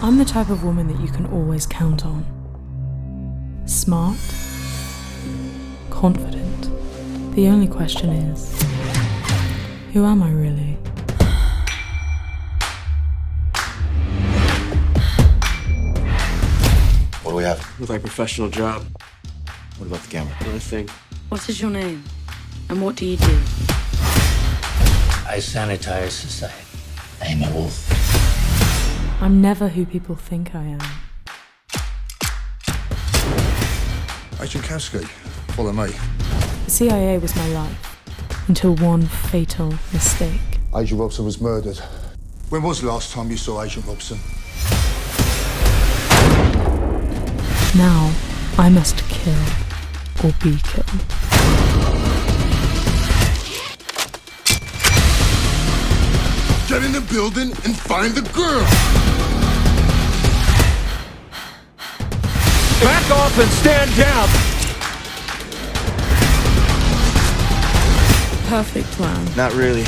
I'm the type of woman that you can always count on. Smart, confident. The only question is, who am I really? What do we have? With my professional job. What about the camera? Nothing. What is your name? And what do you do? I sanitize society. I'm a wolf. I'm never who people think I am. Agent Kasky, follow me. The CIA was my life, until one fatal mistake. Agent Robson was murdered. When was the last time you saw Agent Robson? Now, I must kill or be killed. Get in the building and find the girl! Back off and stand down! Perfect plan. Not really.